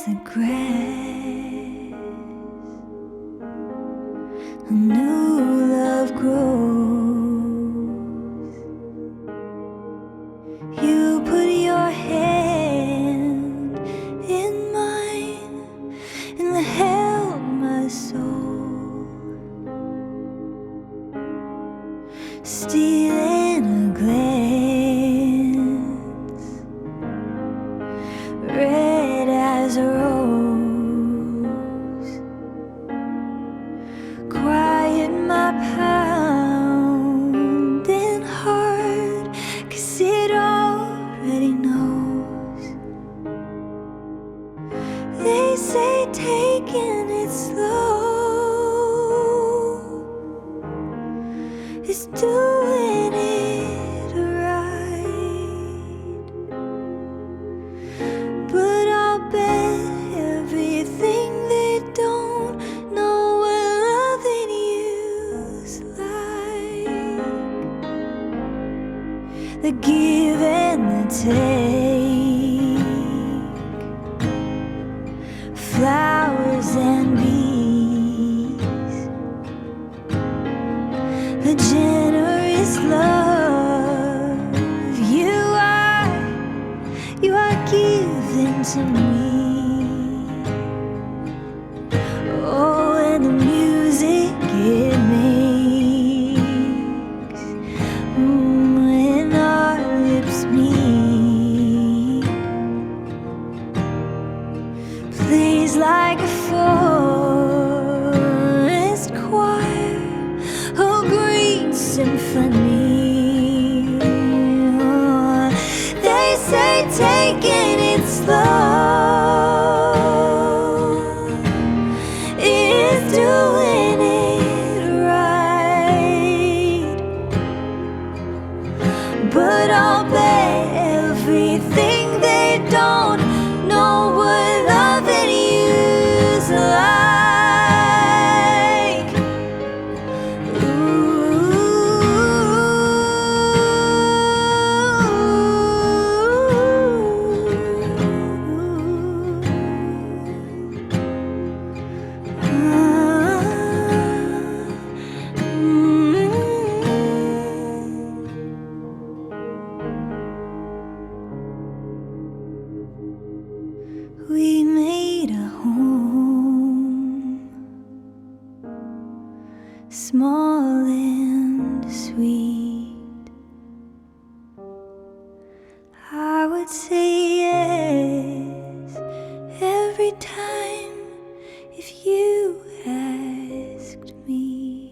the grass, a new love grows. You put your hand in mine and held my soul, stealing a glance, red as a rose. Quiet my pounding heart, 'cause it already knows. They say taking it slow is doing it right, but I'll bet everything they don't know what loving you's like. The give and the take, flowers and bees, the generous love you are giving to me. Oh, and the music it makes when our lips meet plays like a forest choir, a great symphony. They say taking it slow is doing it right, but I'll bet everything they don't know what loving you's like. We made a home, small and sweet. I would say yes every time if you asked me.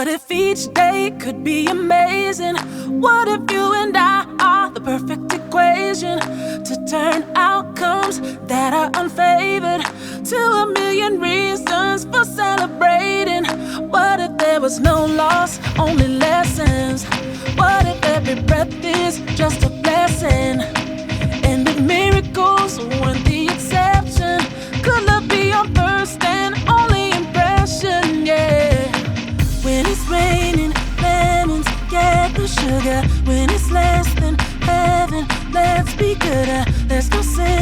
What if each day could be amazing? What if you and I are the perfect equation to turn outcomes that are unfavored to a million reasons for celebrating? What if there was no loss, only lessons? What if every breath is just a blessing? And if miracles weren't the exception, could love be your first and only impression? Yeah. When it's raining, lemons get the sugar. When it's less than heaven, let's be good. There's no sin